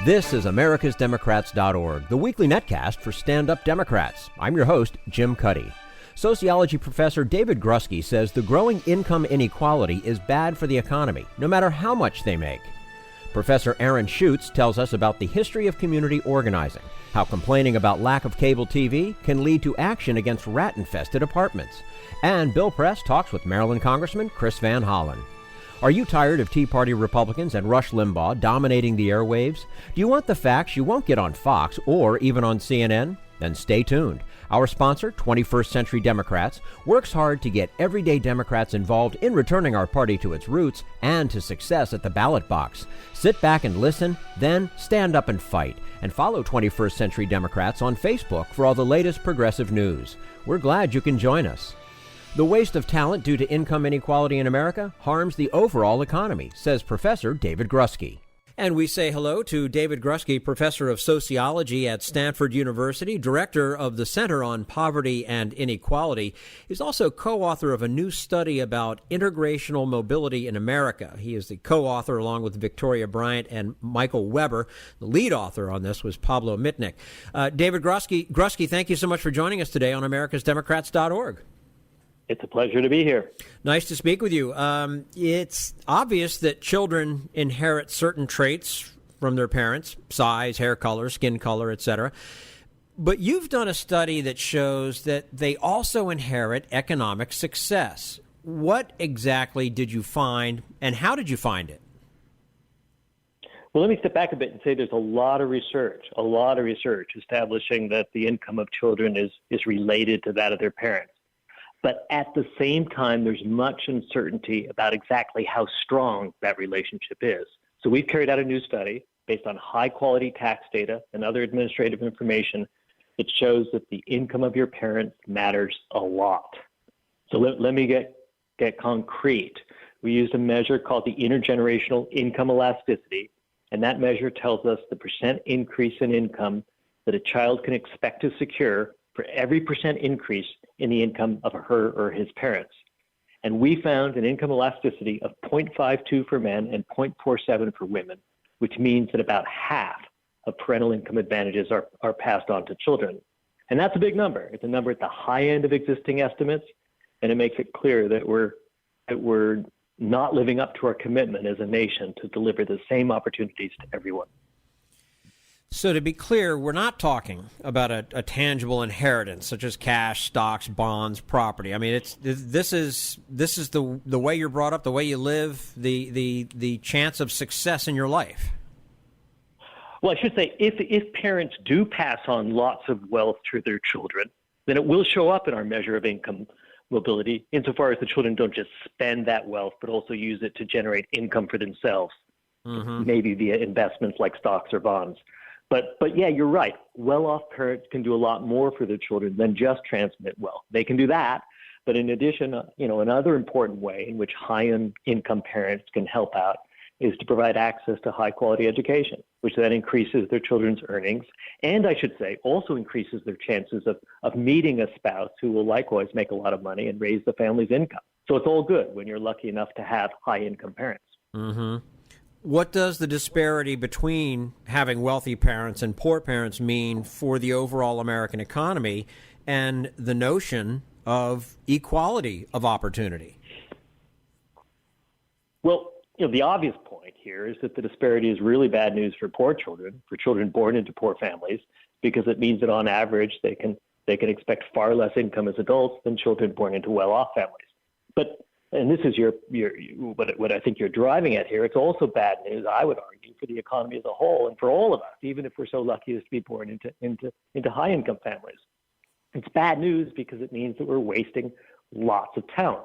This is americasdemocrats.org, the weekly netcast for stand-up Democrats. I'm your host, Jim Cuddy. Sociology professor David Grusky says the growing income inequality is bad for the economy, no matter how much they make. Professor Aaron Schutz tells us about the history of community organizing, how complaining about lack of cable TV can lead to action against rat-infested apartments. And Bill Press talks with Maryland Congressman Chris Van Hollen. Are you tired of Tea Party Republicans and Rush Limbaugh dominating the airwaves? Do you want the facts you won't get on Fox or even on CNN? Then stay tuned. Our sponsor, 21st Century Democrats, works hard to get everyday Democrats involved in returning our party to its roots and to success at the ballot box. Sit back and listen, then stand up and fight. And follow 21st Century Democrats on Facebook for all the latest progressive news. We're glad you can join us. The waste of talent due to income inequality in America harms the overall economy, says Professor David Grusky. And we say hello to David Grusky, professor of sociology at Stanford University, director of the Center on Poverty and Inequality. He's also co-author of a new study about integrational mobility in America. He is the co-author along with Victoria Bryant and Michael Weber. The lead author on this was Pablo Mitnick. David Grusky, thank you so much for joining us today on americasdemocrats.org. It's a pleasure to be here. Nice to speak with you. It's obvious that children inherit certain traits from their parents, size, hair color, skin color, etc. But you've done a study that shows that they also inherit economic success. What exactly did you find, and how did you find it? Well, let me step back a bit and say there's a lot of research establishing that the income of children is related to that of their parents. But at the same time, there's much uncertainty about exactly how strong that relationship is. So we've carried out a new study based on high-quality tax data and other administrative information that shows that the income of your parents matters a lot. So let me get concrete. We used a measure called the intergenerational income elasticity, and that measure tells us the percent increase in income that a child can expect to secure for every percent increase in the income of her or his parents. And we found an income elasticity of 0.52 for men and 0.47 for women, which means that about half of parental income advantages are passed on to children. And that's a big number. It's a number at the high end of existing estimates, and it makes it clear that we're not living up to our commitment as a nation to deliver the same opportunities to everyone. So to be clear, we're not talking about a tangible inheritance such as cash, stocks, bonds, property. I mean, this is the way you're brought up, the way you live, the chance of success in your life. Well, I should say, if parents do pass on lots of wealth to their children, then it will show up in our measure of income mobility, insofar as the children don't just spend that wealth, but also use it to generate income for themselves, maybe via investments like stocks or bonds. But yeah, you're right. Well-off parents can do a lot more for their children than just transmit wealth. They can do that, but in addition, another important way in which high-income parents can help out is to provide access to high-quality education, which then increases their children's earnings, and I should say also increases their chances of meeting a spouse who will likewise make a lot of money and raise the family's income. So it's all good when you're lucky enough to have high-income parents. Mm-hmm. What does the disparity between having wealthy parents and poor parents mean for the overall American economy and the notion of equality of opportunity? Well, the obvious point here is that the disparity is really bad news for poor children, for children born into poor families, because it means that on average they can expect far less income as adults than children born into well-off families. And this is what I think you're driving at here. It's also bad news, I would argue, for the economy as a whole and for all of us, even if we're so lucky as to be born into high-income families. It's bad news because it means that we're wasting lots of talent.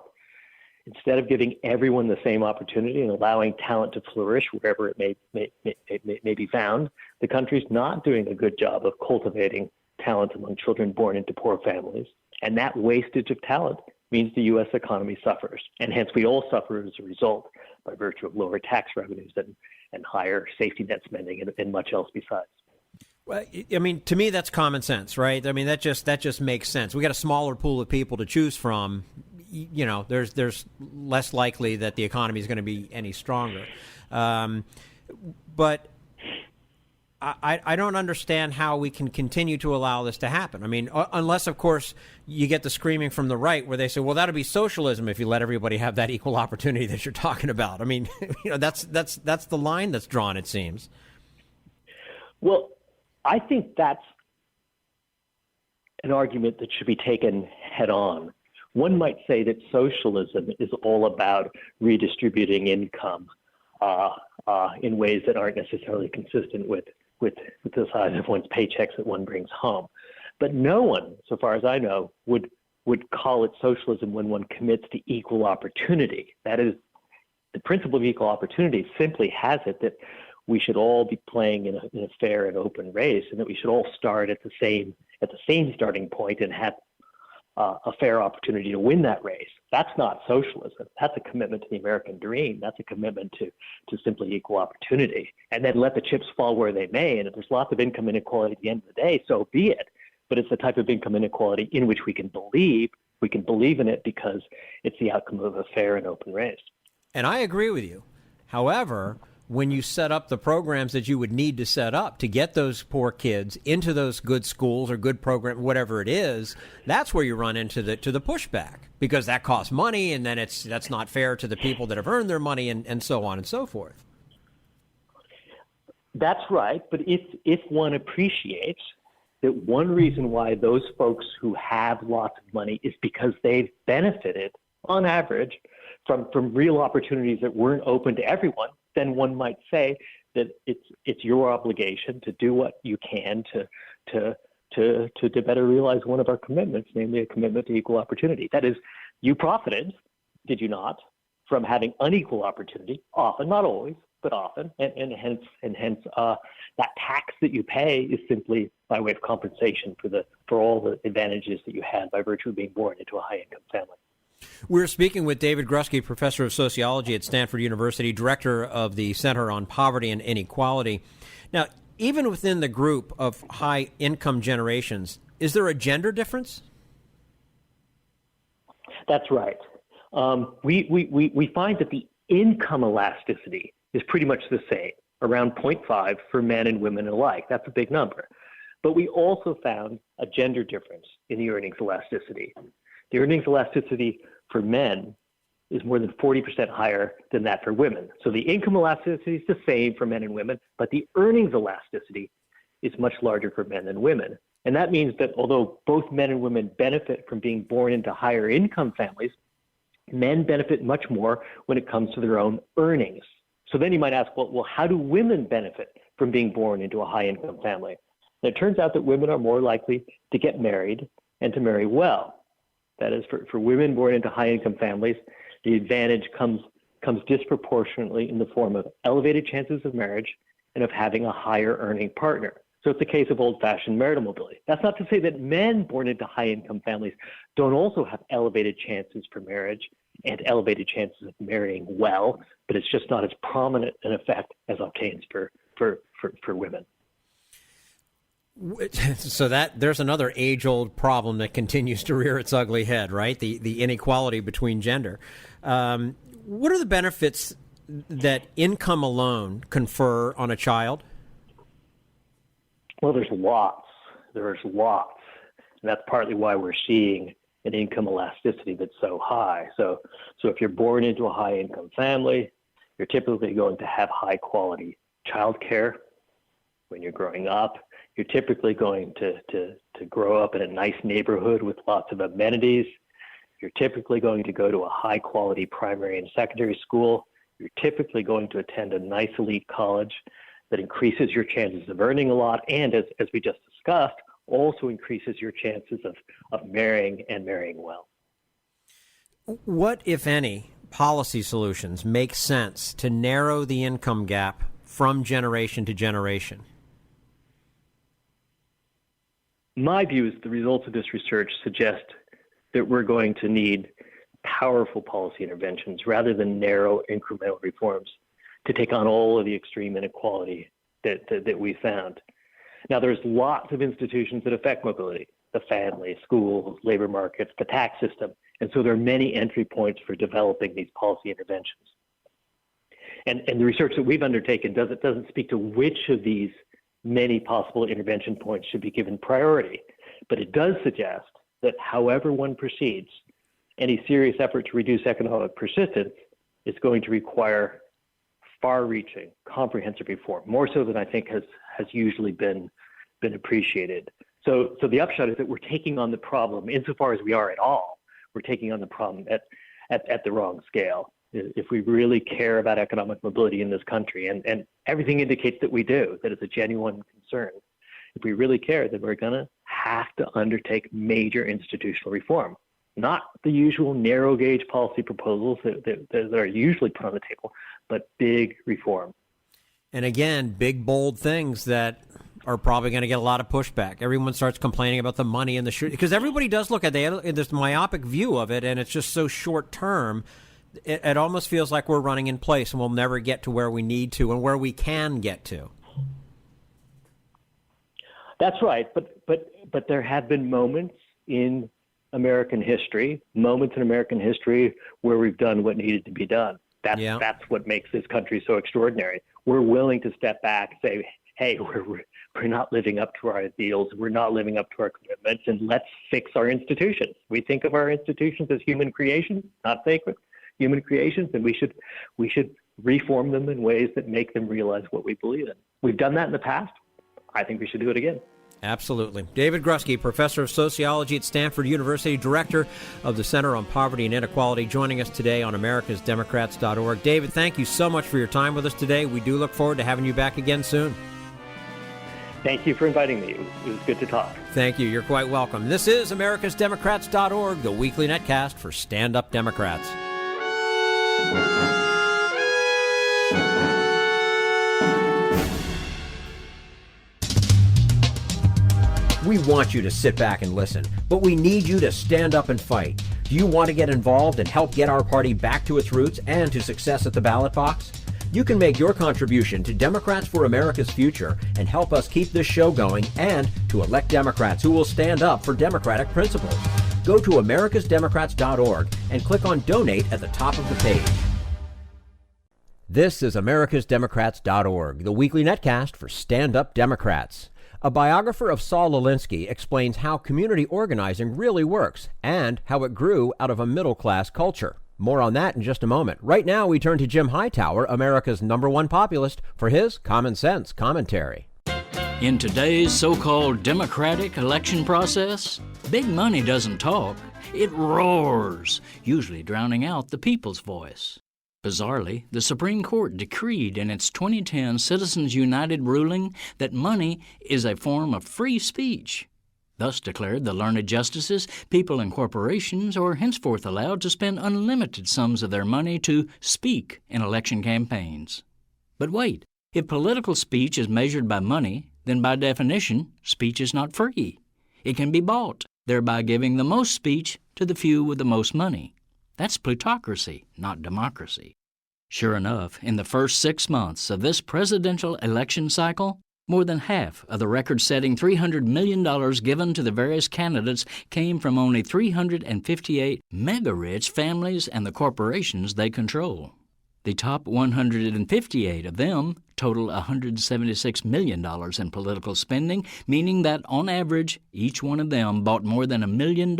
Instead of giving everyone the same opportunity and allowing talent to flourish wherever it may be found, the country's not doing a good job of cultivating talent among children born into poor families. And that wastage of talent means the U.S. economy suffers, and hence we all suffer as a result by virtue of lower tax revenues and higher safety net spending and much else besides. Well, I mean, to me, that's common sense, right? I mean, that just makes sense. We got a smaller pool of people to choose from. There's less likely that the economy is going to be any stronger. But I don't understand how we can continue to allow this to happen. I mean, unless, of course, you get the screaming from the right where they say, well, that'll be socialism if you let everybody have that equal opportunity that you're talking about. I mean, that's the line that's drawn, it seems. Well, I think that's an argument that should be taken head on. One might say that socialism is all about redistributing income in ways that aren't necessarily consistent with the size of one's paychecks that one brings home. But no one, so far as I know, would call it socialism when one commits to equal opportunity. That is, the principle of equal opportunity simply has it that we should all be playing in a fair and open race, and that we should all start at the same starting point and have a fair opportunity to win that race. That's not socialism. That's a commitment to the American dream. That's a commitment to simply equal opportunity. And then let the chips fall where they may. And if there's lots of income inequality at the end of the day, so be it. But it's the type of income inequality in which we can believe. We can believe in it because it's the outcome of a fair and open race. And I agree with you. However, when you set up the programs that you would need to set up to get those poor kids into those good schools or good program, whatever it is, that's where you run into the pushback, because that costs money, and then that's not fair to the people that have earned their money, and so on and so forth. That's right. But if one appreciates that one reason why those folks who have lots of money is because they've benefited, on average, from real opportunities that weren't open to everyone, then one might say that it's your obligation to do what you can to better realize one of our commitments, namely a commitment to equal opportunity. That is, you profited, did you not, from having unequal opportunity, often, not always, but often, and hence that tax that you pay is simply by way of compensation for all the advantages that you had by virtue of being born into a high-income family. We're speaking with David Grusky, professor of sociology at Stanford University, director of the Center on Poverty and Inequality. Now, even within the group of high-income generations, is there a gender difference? That's right. We find that the income elasticity is pretty much the same, around 0.5 for men and women alike. That's a big number. But we also found a gender difference in the earnings elasticity. The earnings elasticity for men is more than 40% higher than that for women. So the income elasticity is the same for men and women, but the earnings elasticity is much larger for men than women. And that means that although both men and women benefit from being born into higher income families, men benefit much more when it comes to their own earnings. So then you might ask, well, how do women benefit from being born into a high income family? And it turns out that women are more likely to get married and to marry well. That is, for women born into high-income families, the advantage comes disproportionately in the form of elevated chances of marriage and of having a higher-earning partner. So it's a case of old-fashioned marital mobility. That's not to say that men born into high-income families don't also have elevated chances for marriage and elevated chances of marrying well, but it's just not as prominent an effect as obtains for women. So that there's another age-old problem that continues to rear its ugly head, right? The inequality between gender. What are the benefits that income alone confer on a child? Well, there's lots. And that's partly why we're seeing an income elasticity that's so high. So if you're born into a high-income family, you're typically going to have high-quality childcare when you're growing up. You're typically going to grow up in a nice neighborhood with lots of amenities. You're typically going to go to a high-quality primary and secondary school. You're typically going to attend a nice elite college that increases your chances of earning a lot and, as we just discussed, also increases your chances of marrying and marrying well. What, if any, policy solutions make sense to narrow the income gap from generation to generation? My view is the results of this research suggest that we're going to need powerful policy interventions rather than narrow incremental reforms to take on all of the extreme inequality that we found. Now, there's lots of institutions that affect mobility: the family, schools, labor markets, the tax system. And so there are many entry points for developing these policy interventions. And the research that we've undertaken doesn't speak to which of these many possible intervention points should be given priority. But it does suggest that however one proceeds, any serious effort to reduce economic persistence is going to require far-reaching, comprehensive reform, more so than I think has usually been appreciated. So the upshot is that we're taking on the problem, insofar as we are at all, we're taking on the problem at the wrong scale. If we really care about economic mobility in this country, and everything indicates that we do, that it's a genuine concern, if we really care, then we're going to have to undertake major institutional reform, not the usual narrow gauge policy proposals that are usually put on the table, but big reform. And again, big, bold things that are probably going to get a lot of pushback. Everyone starts complaining about the money and the shoot, because everybody does look at this myopic view of it, and it's just so short term. It almost feels like we're running in place and we'll never get to where we need to and where we can get to. That's right, but there have been moments in American history where we've done what needed to be done. That's what makes this country so extraordinary. We're willing to step back, say, hey, we're not living up to our ideals, we're not living up to our commitments, and let's fix our institutions. We think of our institutions as human creations, not sacred human creations, and we should reform them in ways that make them realize what we believe in. We've done that in the past. I think we should do it again. Absolutely. David Grusky, professor of sociology at Stanford University, director of the Center on Poverty and Inequality, joining us today on americasdemocrats.org. David, thank you so much for your time with us today. We do look forward to having you back again soon. Thank you for inviting me. It was good to talk. Thank you. You're quite welcome. This is americasdemocrats.org, the weekly netcast for stand-up Democrats. We want you to sit back and listen, but we need you to stand up and fight. Do you want to get involved and help get our party back to its roots and to success at the ballot box? You can make your contribution to Democrats for America's Future and help us keep this show going and to elect Democrats who will stand up for democratic principles. Go to americasdemocrats.org and click on Donate at the top of the page. This is americasdemocrats.org, the weekly netcast for stand-up Democrats. A biographer of Saul Alinsky explains how community organizing really works and how it grew out of a middle-class culture. More on that in just a moment. Right now, we turn to Jim Hightower, America's #1 populist, for his common sense commentary. In today's so-called democratic election process, big money doesn't talk. It roars, usually drowning out the people's voice. Bizarrely, the Supreme Court decreed in its 2010 Citizens United ruling that money is a form of free speech. Thus declared the learned justices, people and corporations are henceforth allowed to spend unlimited sums of their money to speak in election campaigns. But wait, if political speech is measured by money, then by definition, speech is not free. It can be bought, thereby giving the most speech to the few with the most money. That's plutocracy, not democracy. Sure enough, in the first 6 months of this presidential election cycle, more than half of the record-setting $300 million given to the various candidates came from only 358 mega-rich families and the corporations they control. The top 158 of them total $176 million in political spending, meaning that, on average, each one of them bought more than $1 million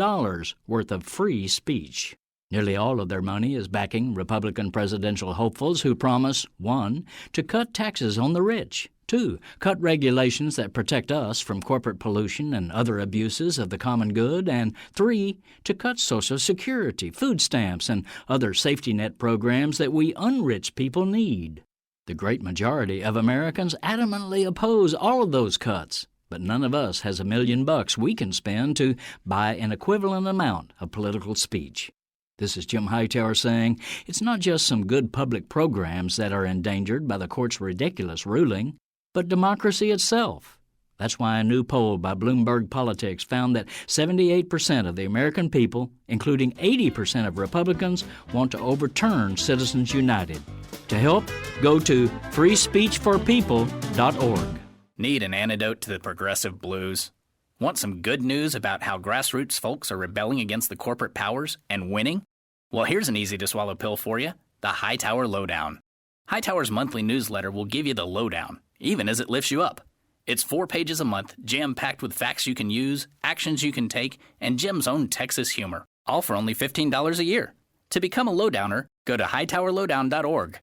worth of free speech. Nearly all of their money is backing Republican presidential hopefuls who promise, 1, to cut taxes on the rich, 2, cut regulations that protect us from corporate pollution and other abuses of the common good, and 3, to cut Social Security, food stamps, and other safety net programs that we unrich people need. The great majority of Americans adamantly oppose all of those cuts, but none of us has $1 million we can spend to buy an equivalent amount of political speech. This is Jim Hightower saying it's not just some good public programs that are endangered by the court's ridiculous ruling, but democracy itself. That's why a new poll by Bloomberg Politics found that 78% of the American people, including 80% of Republicans, want to overturn Citizens United. To help, go to freespeechforpeople.org. Need an antidote to the progressive blues? Want some good news about how grassroots folks are rebelling against the corporate powers and winning? Well, here's an easy-to-swallow pill for you, the Hightower Lowdown. Hightower's monthly newsletter will give you the lowdown, even as it lifts you up. It's 4 pages a month, jam-packed with facts you can use, actions you can take, and Jim's own Texas humor, all for only $15 a year. To become a lowdowner, go to hightowerlowdown.org.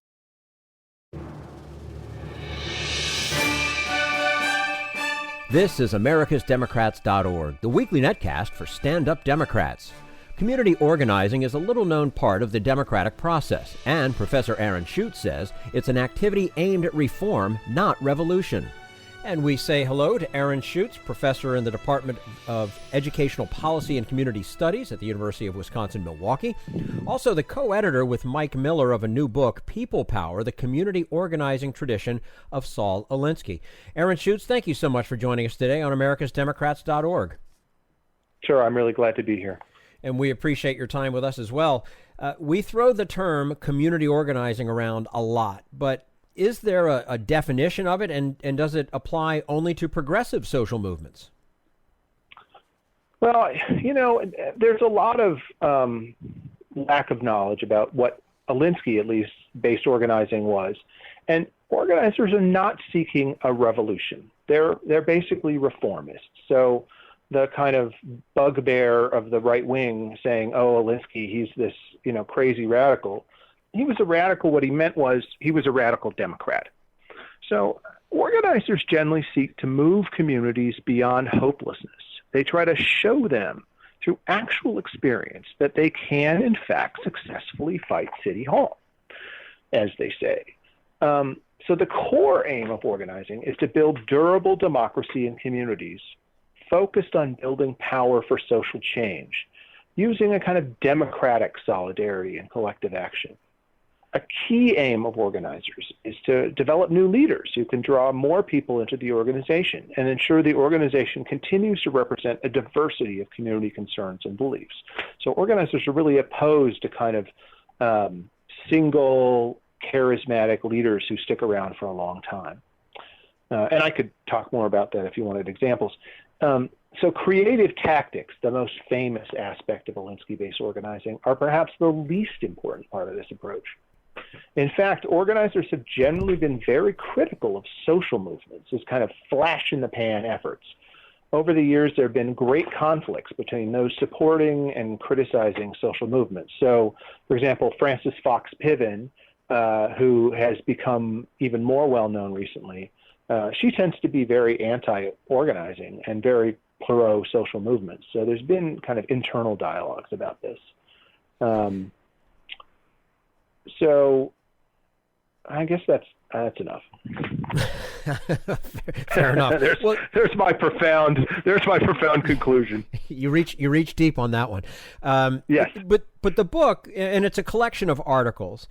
This is americasdemocrats.org, the weekly netcast for stand-up Democrats. Community organizing is a little-known part of the democratic process, and Professor Aaron Schutz says it's an activity aimed at reform, not revolution. And we say hello to Aaron Schutz, professor in the Department of Educational Policy and Community Studies at the University of Wisconsin-Milwaukee. Also the co-editor with Mike Miller of a new book, People Power, the Community Organizing Tradition of Saul Alinsky. Aaron Schutz, thank you so much for joining us today on americasdemocrats.org. Sure, I'm really glad to be here. And we appreciate your time with us as well. We throw the term community organizing around a lot, but is there a definition of it, and does it apply only to progressive social movements? Well, there's a lot of lack of knowledge about what Alinsky, at least, based organizing was. And organizers are not seeking a revolution. They're basically reformists. So the kind of bugbear of the right wing saying, oh, Alinsky, he's this, crazy radical. He was a radical. What he meant was he was a radical Democrat. So organizers generally seek to move communities beyond hopelessness. They try to show them through actual experience that they can, in fact, successfully fight City Hall, as they say. So the core aim of organizing is to build durable democracy in communities focused on building power for social change, using a kind of democratic solidarity and collective action. A key aim of organizers is to develop new leaders who can draw more people into the organization and ensure the organization continues to represent a diversity of community concerns and beliefs. So organizers are really opposed to kind of single charismatic leaders who stick around for a long time. And I could talk more about that if you wanted examples. So creative tactics, the most famous aspect of Alinsky-based organizing, are perhaps the least important part of this approach. In fact, organizers have generally been very critical of social movements as kind of flash-in-the-pan efforts. Over the years, there have been great conflicts between those supporting and criticizing social movements. So, for example, Frances Fox Piven, who has become even more well-known recently, she tends to be very anti-organizing and very pro-social movements. So there's been kind of internal dialogues about this. So I guess that's enough. Fair enough. There's my profound conclusion. You reach deep on that one. Yes. But the book, and it's a collection of articles,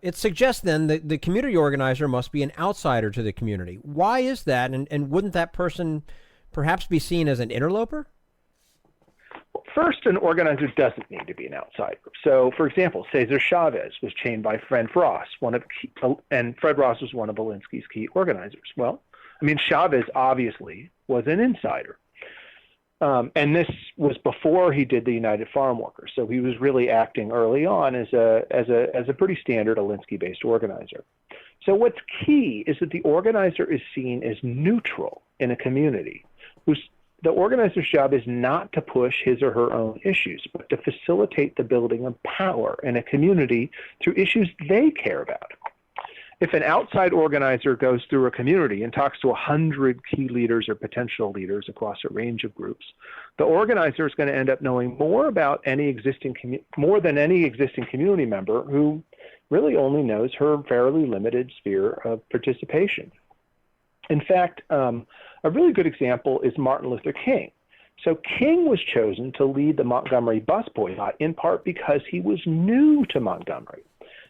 it suggests then that the community organizer must be an outsider to the community. Why is that? And wouldn't that person perhaps be seen as an interloper? First, an organizer doesn't need to be an outsider. So, for example, Cesar Chavez was chained by Fred Ross, and Fred Ross was one of Alinsky's key organizers. Well, Chavez obviously was an insider. And this was before he did the United Farm Workers. So he was really acting early on as a pretty standard Alinsky-based organizer. So what's key is that the organizer is seen as neutral in a community. The organizer's job is not to push his or her own issues, but to facilitate the building of power in a community through issues they care about. If an outside organizer goes through a community and talks to 100 key leaders or potential leaders across a range of groups, the organizer is going to end up knowing more about more than any existing community member who really only knows her fairly limited sphere of participation. In fact, a really good example is Martin Luther King. So King was chosen to lead the Montgomery bus boycott in part because he was new to Montgomery.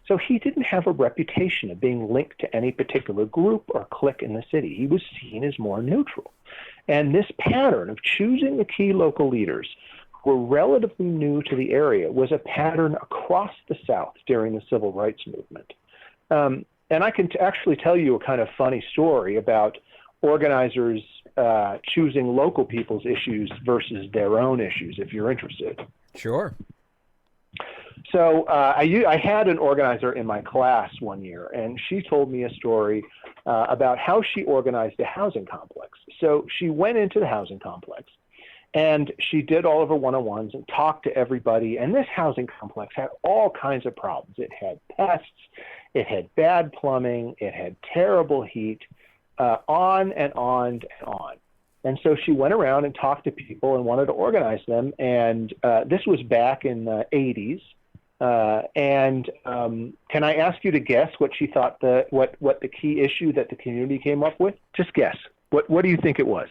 So he didn't have a reputation of being linked to any particular group or clique in the city. He was seen as more neutral. And this pattern of choosing the key local leaders who were relatively new to the area was a pattern across the South during the Civil Rights Movement. And I can actually tell you a kind of funny story about organizers choosing local people's issues versus their own issues, if you're interested. Sure. So I had an organizer in my class one year, and she told me a story about how she organized a housing complex. So she went into the housing complex, and she did all of her one-on-ones and talked to everybody. And this housing complex had all kinds of problems. It had pests, it had bad plumbing, it had terrible heat, on and on and on. And so she went around and talked to people and wanted to organize them. And this was back in the 80s. Can I ask you to guess what she thought what the key issue that the community came up with? Just guess. What do you think it was?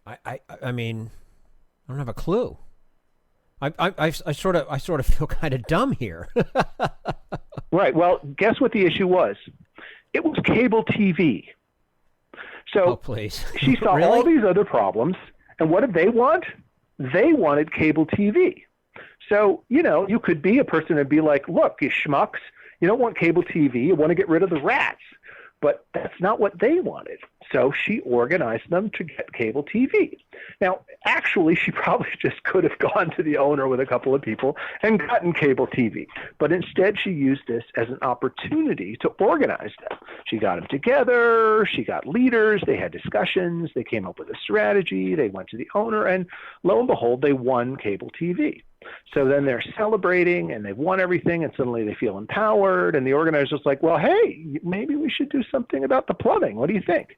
I mean, I don't have a clue. I sort of feel kind of dumb here. Right. Well, guess what the issue was? It was cable TV. So please. She saw Really? all these other problems, and what did they want? They wanted cable TV. So, you could be a person and be like, look, you schmucks, you don't want cable TV, you want to get rid of the rats. But that's not what they wanted. So she organized them to get cable TV. Now, actually, she probably just could have gone to the owner with a couple of people and gotten cable TV. But instead, she used this as an opportunity to organize them. She got them together. She got leaders. They had discussions. They came up with a strategy. They went to the owner. And lo and behold, they won cable TV. So then they're celebrating and they've won everything, and suddenly they feel empowered. And the organizer's like, well, hey, maybe we should do something about the plumbing. What do you think?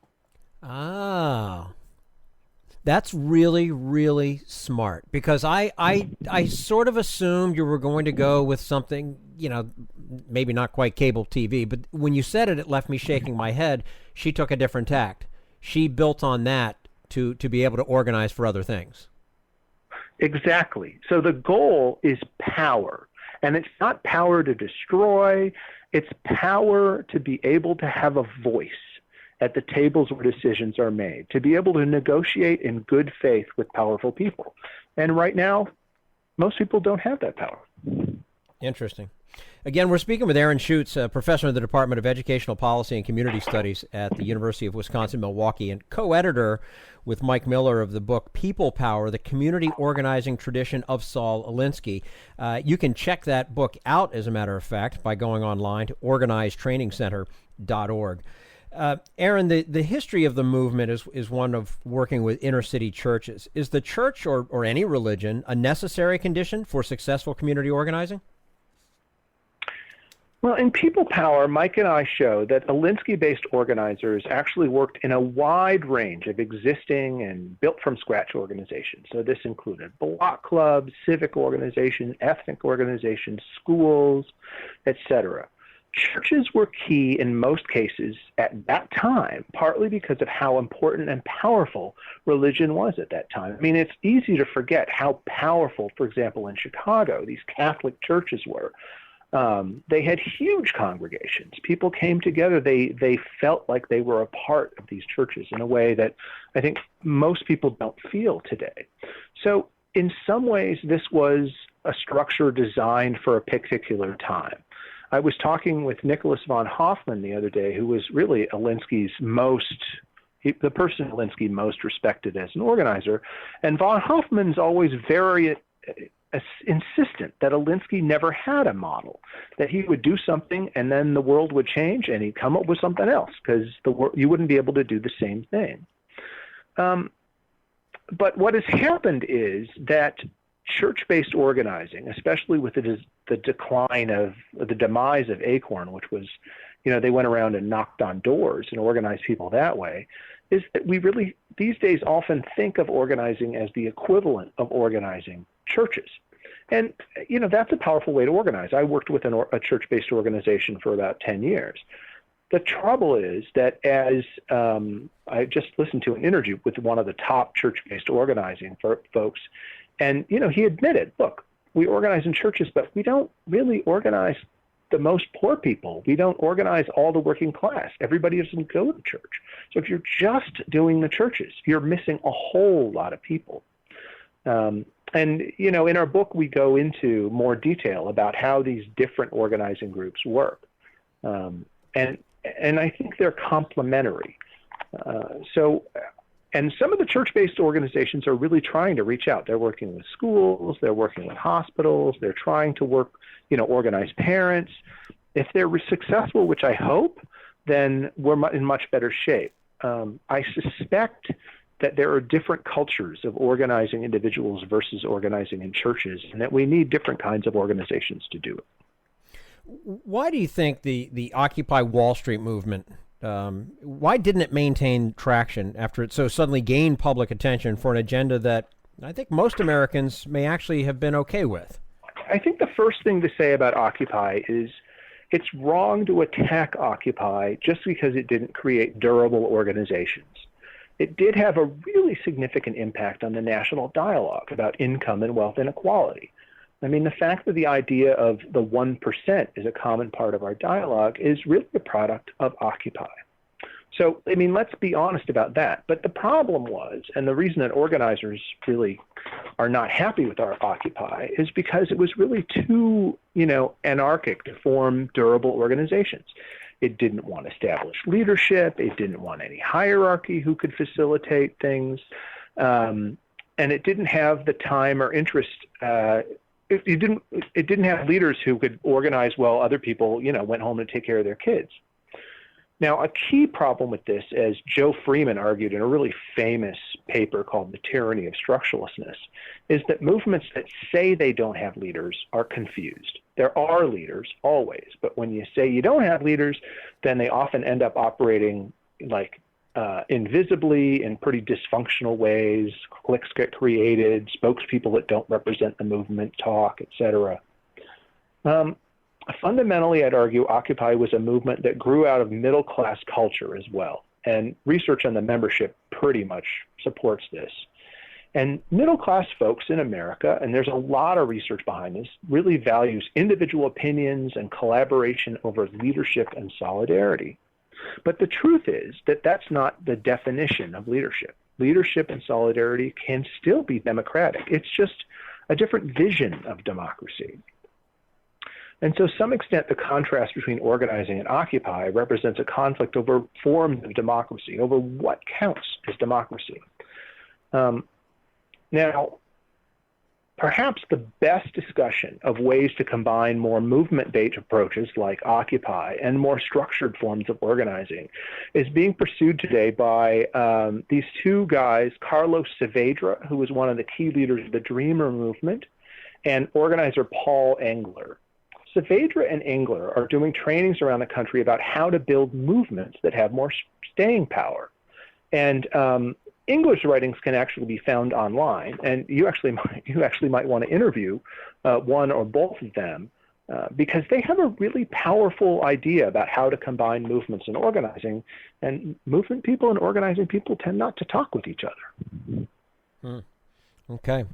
Oh, that's really, really smart, because I sort of assumed you were going to go with something, maybe not quite cable TV, but when you said it, it left me shaking my head. She took a different tact. She built on that to be able to organize for other things. Exactly. So the goal is power, and it's not power to destroy. It's power to be able to have a voice at the tables where decisions are made, to be able to negotiate in good faith with powerful people. And right now, most people don't have that power. Interesting. Again, we're speaking with Aaron Schutz, a professor in the Department of Educational Policy and Community Studies at the University of Wisconsin-Milwaukee, and co-editor with Mike Miller of the book People Power, The Community Organizing Tradition of Saul Alinsky. You can check that book out, as a matter of fact, by going online to organizetrainingcenter.org. Aaron, the history of the movement is one of working with inner city churches. Is the church or any religion a necessary condition for successful community organizing? Well, in People Power, Mike and I show that Alinsky-based organizers actually worked in a wide range of existing and built-from-scratch organizations. So this included block clubs, civic organizations, ethnic organizations, schools, etc. Churches were key in most cases at that time, partly because of how important and powerful religion was at that time. I mean, it's easy to forget how powerful, for example, in Chicago, these Catholic churches were. They had huge congregations. People came together. They felt like they were a part of these churches in a way that I think most people don't feel today. So in some ways, this was a structure designed for a particular time. I was talking with Nicholas von Hoffman the other day, who was really Alinsky's the person Alinsky most respected as an organizer. And von Hoffman's always very insistent that Alinsky never had a model, that he would do something and then the world would change and he'd come up with something else, because you wouldn't be able to do the same thing. But what has happened is that church-based organizing, especially with the decline of the demise of Acorn, which was, they went around and knocked on doors and organized people that way, is that we really these days often think of organizing as the equivalent of organizing churches. And, that's a powerful way to organize. I worked with a church-based organization for about 10 years. The trouble is that as I just listened to an interview with one of the top church-based organizing folks, and, he admitted, look, we organize in churches, but we don't really organize the most poor people. We don't organize all the working class. Everybody doesn't go to church. So if you're just doing the churches, you're missing a whole lot of people. And, in our book, we go into more detail about how these different organizing groups work. And I think they're complementary. So And some of the church-based organizations are really trying to reach out. They're working with schools, they're working with hospitals, they're trying to work, organize parents. If they're successful, which I hope, then we're in much better shape. I suspect that there are different cultures of organizing individuals versus organizing in churches, and that we need different kinds of organizations to do it. Why do you think the Occupy Wall Street movement, why didn't it maintain traction after it so suddenly gained public attention for an agenda that I think most Americans may actually have been okay with? I think the first thing to say about Occupy is it's wrong to attack Occupy just because it didn't create durable organizations. It did have a really significant impact on the national dialogue about income and wealth inequality. I mean, the fact that the idea of the 1% is a common part of our dialogue is really a product of Occupy. So, I mean, let's be honest about that. But the problem was, and the reason that organizers really are not happy with our Occupy is because it was really too, anarchic to form durable organizations. It didn't want established leadership. It didn't want any hierarchy who could facilitate things. And it didn't have the time or interest. It didn't have leaders who could organize while other people, went home to take care of their kids. Now, a key problem with this, as Joe Freeman argued in a really famous paper called The Tyranny of Structurelessness, is that movements that say they don't have leaders are confused. There are leaders, always, but when you say you don't have leaders, then they often end up operating like invisibly in pretty dysfunctional ways. Cliques get created, spokespeople that don't represent the movement talk, etc. Fundamentally, I'd argue Occupy was a movement that grew out of middle-class culture as well, and research on the membership pretty much supports this. And middle-class folks in America, and there's a lot of research behind this, really values individual opinions and collaboration over leadership and solidarity. But the truth is that that's not the definition of leadership. Leadership and solidarity can still be democratic. It's just a different vision of democracy. And so, to some extent, the contrast between organizing and Occupy represents a conflict over forms of democracy, over what counts as democracy. Now, perhaps the best discussion of ways to combine more movement-based approaches like Occupy and more structured forms of organizing is being pursued today by these two guys, Carlos Saavedra, who was one of the key leaders of the Dreamer movement, and organizer Paul Engler. Saavedra and Engler are doing trainings around the country about how to build movements that have more staying power. And Engler's writings can actually be found online, and you actually might want to interview one or both of them because they have a really powerful idea about how to combine movements and organizing. And movement people and organizing people tend not to talk with each other. Okay.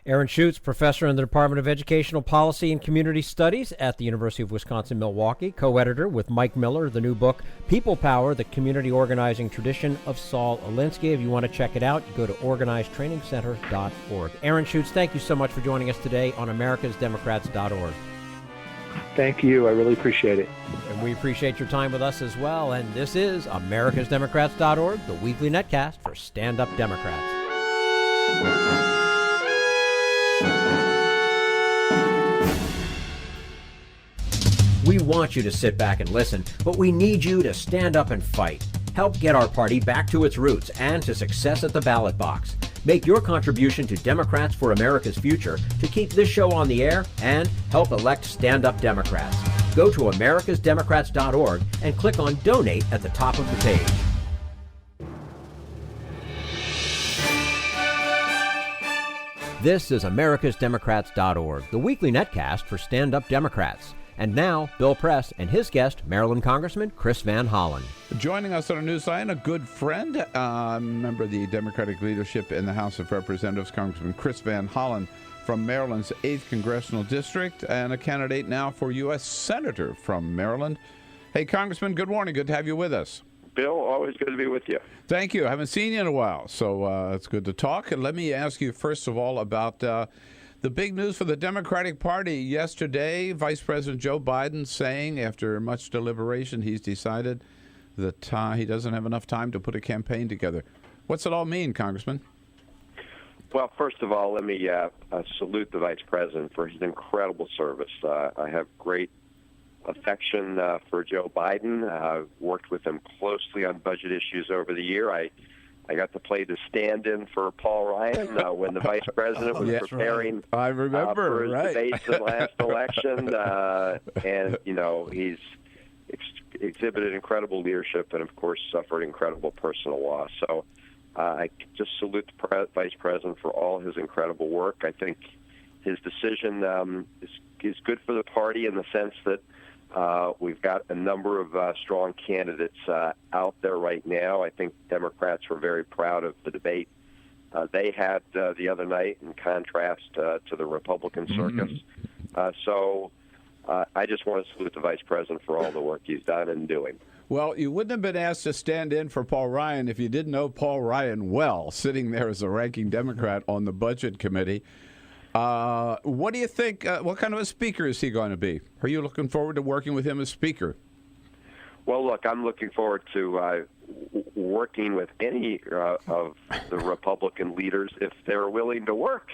Aaron Schutz, professor in the Department of Educational Policy and Community Studies at the University of Wisconsin-Milwaukee, co-editor with Mike Miller, the new book, People Power, the Community Organizing Tradition of Saul Alinsky. If you want to check it out, go to organizedtrainingcenter.org. Aaron Schutz, thank you so much for joining us today on americasdemocrats.org. Thank you. I really appreciate it. And we appreciate your time with us as well. And this is americasdemocrats.org, the weekly netcast for stand-up Democrats. We want you to sit back and listen, but we need you to stand up and fight. Help get our party back to its roots and to success at the ballot box. Make your contribution to Democrats for America's Future to keep this show on the air and help elect stand-up Democrats. Go to americasdemocrats.org and click on Donate at the top of the page. This is americasdemocrats.org, the weekly netcast for stand-up Democrats. And now, Bill Press and his guest, Maryland Congressman Chris Van Hollen. Joining us on our newsline, a good friend, member of the Democratic leadership in the House of Representatives, Congressman Chris Van Hollen from Maryland's 8th Congressional District, and a candidate now for U.S. Senator from Maryland. Hey, Congressman, good morning. Good to have you with us. Bill, always good to be with you. Thank you. I haven't seen you in a while, so it's good to talk. And let me ask you, first of all, about the big news for the Democratic Party yesterday. Vice President Joe Biden saying, after much deliberation, he's decided that he doesn't have enough time to put a campaign together. What's it all mean, Congressman? Well, first of all, let me salute the Vice President for his incredible service. I have great affection for Joe Biden. I've worked with him closely on budget issues over the year. I got to play the stand-in for Paul Ryan when the Vice President was preparing I remember, for his debates in the last election. And, you know, he's exhibited incredible leadership and, of course, suffered incredible personal loss. So I just salute the Vice President for all his incredible work. I think his decision is good for the party in the sense that we've got a number of strong candidates out there right now. I think Democrats were very proud of the debate they had the other night in contrast to the Republican circus. So I just want to salute the Vice President for all the work he's done and doing. Well, you wouldn't have been asked to stand in for Paul Ryan if you didn't know Paul Ryan well, sitting there as a ranking Democrat on the Budget Committee. What do you think? What kind of a speaker is he going to be? Are you looking forward to working with him as speaker? Well, look, I'm looking forward to working with any of the Republican leaders if they're willing to work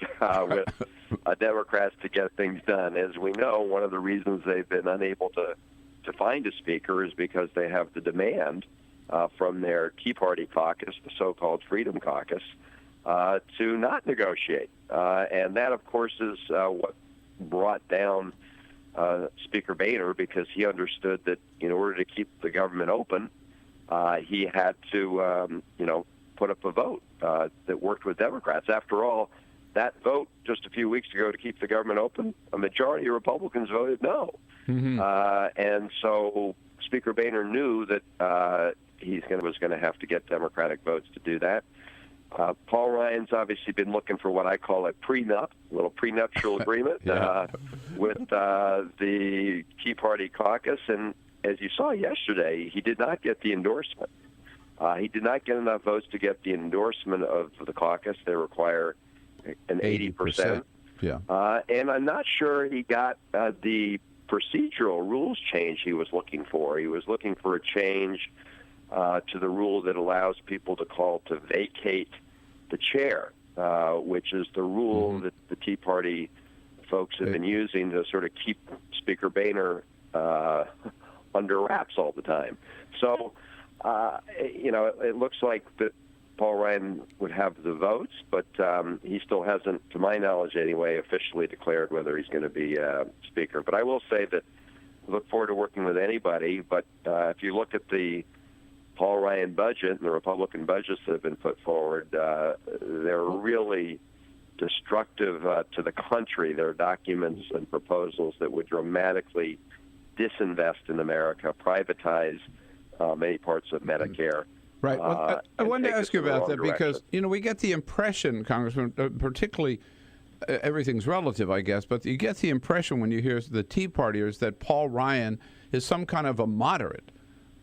with Democrats to get things done. As we know, one of the reasons they've been unable to find a speaker is because they have the demand from their Tea Party caucus, the so-called Freedom Caucus, to not negotiate. And that, of course, is what brought down Speaker Boehner, because he understood that in order to keep the government open, he had to, put up a vote that worked with Democrats. After all, that vote just a few weeks ago to keep the government open, a majority of Republicans voted no. And so Speaker Boehner knew that he was going to have to get Democratic votes to do that. Paul Ryan's obviously been looking for what I call a little prenuptial agreement with the Tea Party caucus. And as you saw yesterday, he did not get the endorsement. He did not get enough votes to get the endorsement of the caucus. They require an 80%. And I'm not sure he got the procedural rules change he was looking for. He was looking for a change to the rule that allows people to call to vacate the chair, which is the rule that the Tea Party folks have been using to sort of keep Speaker Boehner under wraps all the time. So, it looks like that Paul Ryan would have the votes, but he still hasn't, to my knowledge anyway, officially declared whether he's going to be Speaker. But I will say that I look forward to working with anybody, but if you look at the Paul Ryan budget and the Republican budgets that have been put forward, they're really destructive to the country. They're documents and proposals that would dramatically disinvest in America, privatize many parts of Medicare. Right. Well, I wanted to ask you about that because, we get the impression, Congressman, particularly everything's relative, I guess, but you get the impression when you hear the Tea Partiers that Paul Ryan is some kind of a moderate.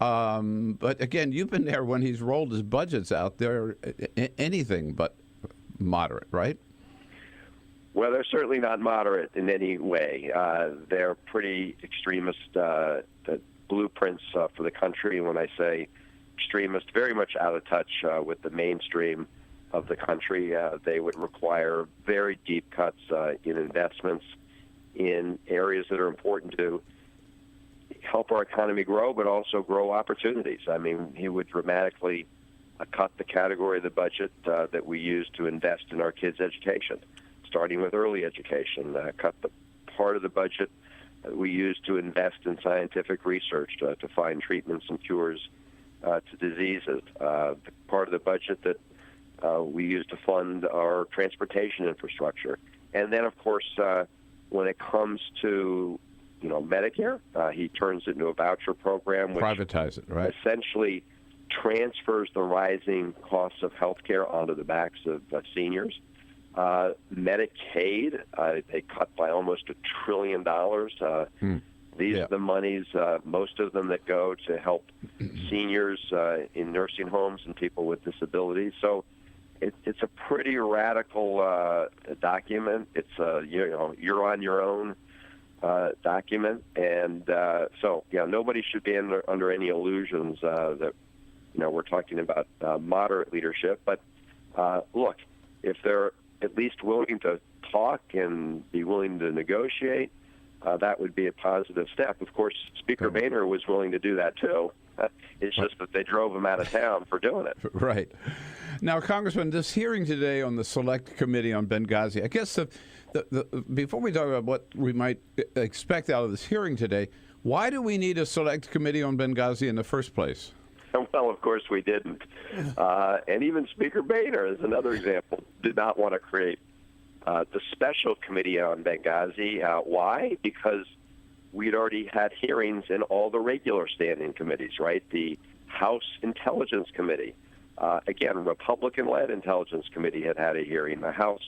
But again, you've been there when he's rolled his budgets out. They're anything but moderate, right? Well, they're certainly not moderate in any way. They're pretty extremist blueprints for the country. And when I say extremist, very much out of touch with the mainstream of the country. They would require very deep cuts in investments in areas that are important to help our economy grow, but also grow opportunities. I mean, he would dramatically cut the category of the budget that we use to invest in our kids' education, starting with early education, cut the part of the budget that we use to invest in scientific research to find treatments and cures to diseases, the part of the budget that we use to fund our transportation infrastructure. And then, of course, when it comes to Medicare, he turns it into a voucher program, which privatize it, right? Essentially transfers the rising costs of health care onto the backs of seniors. Medicaid, they cut by almost $1 trillion. These are the monies, most of them that go to help seniors in nursing homes and people with disabilities. So it's a pretty radical document. It's a you're on your own document, and nobody should be under any illusions that we're talking about moderate leadership. But look, if they're at least willing to talk and be willing to negotiate, that would be a positive step. Of course, Speaker Boehner was willing to do that too. It's just that they drove him out of town for doing it. Right. Now, Congressman, this hearing today on the Select Committee on Benghazi, I guess before we talk about what we might expect out of this hearing today, why do we need a Select Committee on Benghazi in the first place? Well, of course we didn't. And even Speaker Boehner, as another example, did not want to create the Special Committee on Benghazi. Why? Because we'd already had hearings in all the regular standing committees, right? The House Intelligence Committee, again, Republican-led Intelligence Committee had a hearing. The House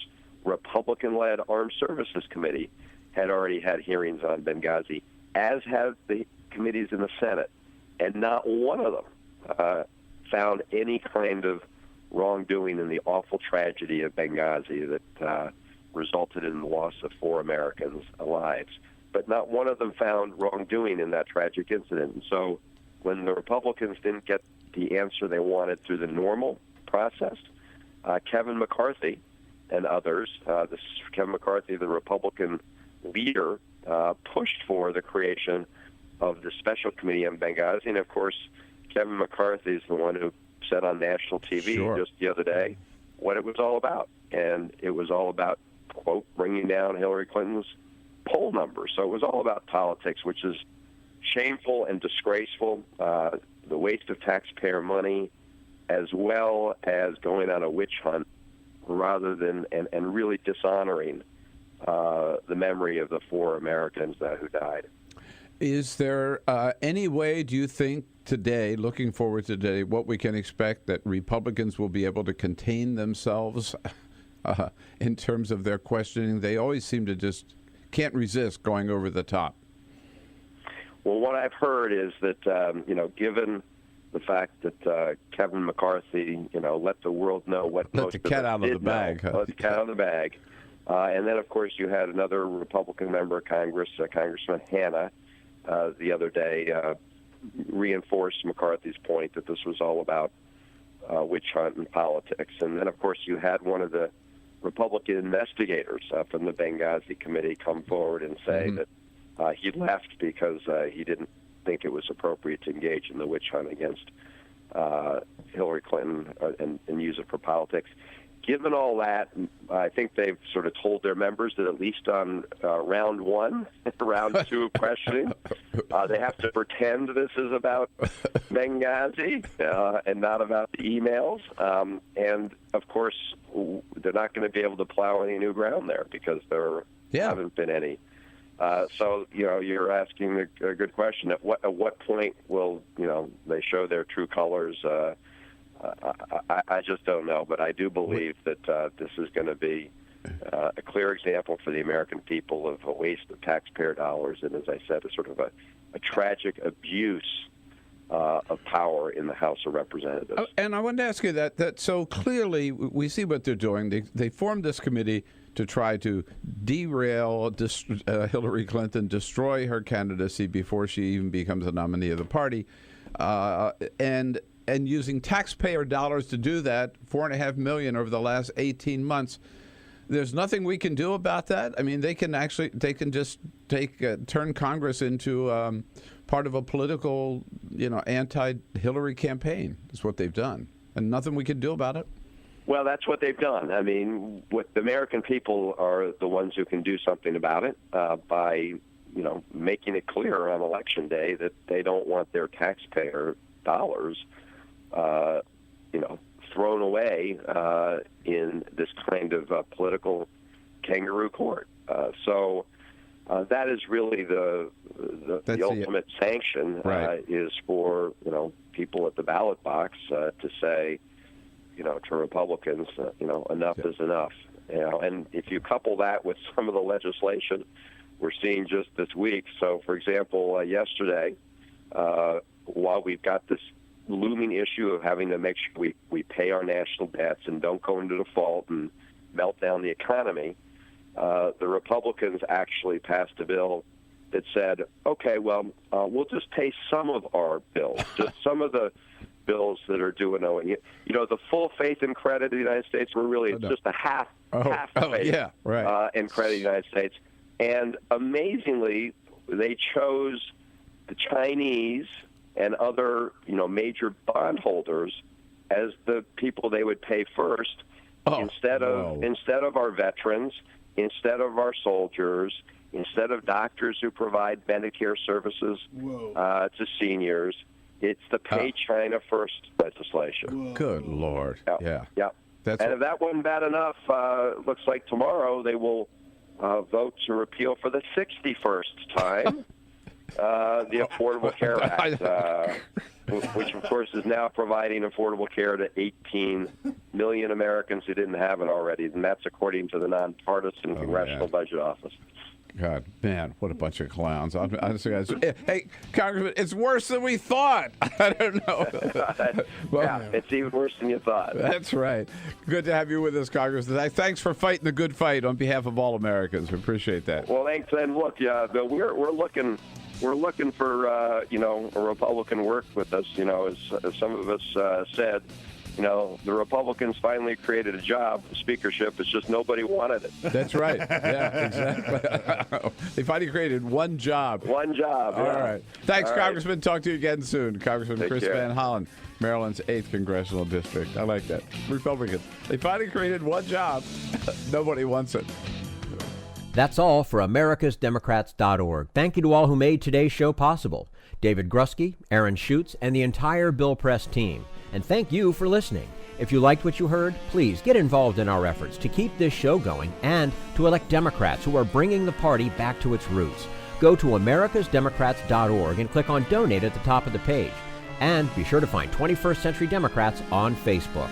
Republican-led Armed Services Committee had already had hearings on Benghazi, as have the committees in the Senate. And not one of them found any kind of wrongdoing in the awful tragedy of Benghazi that resulted in the loss of 4 Americans' lives. But not one of them found wrongdoing in that tragic incident. And so when the Republicans didn't get the answer they wanted through the normal process, Kevin McCarthy and others, Kevin McCarthy, the Republican leader, pushed for the creation of the Special Committee on Benghazi. And, of course, Kevin McCarthy is the one who said on national TV just the other day what it was all about. And it was all about, quote, bringing down Hillary Clinton's poll numbers. So it was all about politics, which is shameful and disgraceful, the waste of taxpayer money, as well as going on a witch hunt rather than, and really dishonoring the memory of the 4 Americans who died. Is there any way, do you think, today, looking forward to today, what we can expect that Republicans will be able to contain themselves in terms of their questioning? They always seem to just can't resist going over the top. Well, what I've heard is that, given the fact that Kevin McCarthy, let the world know what let the cat out of the bag. Let the cat out of the bag. And then, of course, you had another Republican member of Congress, Congressman Hanna, the other day reinforced McCarthy's point that this was all about witch hunt and politics. And then, of course, you had one of the Republican investigators from the Benghazi committee come forward and say that he left because he didn't think it was appropriate to engage in the witch hunt against Hillary Clinton and use it for politics. Given all that, I think they've sort of told their members that at least on round 1, round 2 of questioning, they have to pretend this is about Benghazi and not about the emails. And, of course, they're not going to be able to plow any new ground there because there haven't been any. So, you're asking a good question. At what point will, they show their true colors? I just don't know, but I do believe that this is going to be a clear example for the American people of a waste of taxpayer dollars, and as I said, a sort of a tragic abuse of power in the House of Representatives. And I wanted to ask you that so clearly we see what they're doing. They formed this committee to try to derail Hillary Clinton, destroy her candidacy before she even becomes a nominee of the party, and using taxpayer dollars to do that, $4.5 million over the last 18 months. There's nothing we can do about that. I mean, they can just turn Congress into part of a political, anti-Hillary campaign. Is what they've done, and nothing we can do about it. Well, that's what they've done. I mean, what the American people are the ones who can do something about it by, making it clear on Election Day that they don't want their taxpayer dollars thrown away in this kind of political kangaroo court. So that is really the ultimate sanction is for people at the ballot box to say to Republicans enough is enough. And if you couple that with some of the legislation we're seeing just this week. So, for example, yesterday, while we've got this looming issue of having to make sure we pay our national debts and don't go into default and melt down the economy, the Republicans actually passed a bill that said, okay, well, we'll just pay some of our bills, just some of the bills that are due and owing. You know, the full faith and credit of the United States, we're really just a half faith yeah, right. in credit of the United States. And amazingly, they chose the Chinese and other, major bondholders as the people they would pay first, instead of our veterans, instead of our soldiers, instead of doctors who provide Medicare services to seniors. It's the Pay China First legislation. Whoa. Good Lord. Yeah. And if that wasn't bad enough, looks like tomorrow they will vote to repeal for the 61st time the Affordable Care Act, which, of course, is now providing affordable care to 18 million Americans who didn't have it already, and that's according to the nonpartisan Congressional Budget Office. God, man, what a bunch of clowns. Honestly, hey, Congressman, it's worse than we thought. I don't know. It's even worse than you thought. That's right. Good to have you with us, Congressman. Thanks for fighting the good fight on behalf of all Americans. We appreciate that. Well, thanks. And look, Bill, we're looking for a Republican work with us. As some of us said. The Republicans finally created a job, speakership. It's just nobody wanted it. That's right. Yeah, exactly. They finally created one job. One job. All right. Thanks, Congressman. Right. Talk to you again soon. Congressman Chris Van Hollen, Maryland's 8th Congressional District. I like that. Republicans. They finally created one job. Nobody wants it. That's all for americasdemocrats.org. Thank you to all who made today's show possible. David Grusky, Aaron Schutz, and the entire Bill Press team. And thank you for listening. If you liked what you heard, please get involved in our efforts to keep this show going and to elect Democrats who are bringing the party back to its roots. Go to americasdemocrats.org and click on Donate at the top of the page. And be sure to find 21st Century Democrats on Facebook.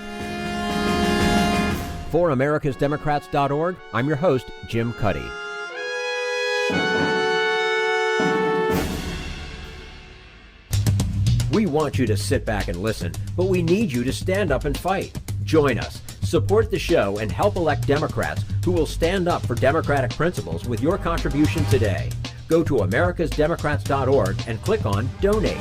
For americasdemocrats.org, I'm your host, Jim Cuddy. We want you to sit back and listen, but we need you to stand up and fight. Join us, support the show, and help elect Democrats who will stand up for democratic principles with your contribution today. Go to americasdemocrats.org and click on Donate.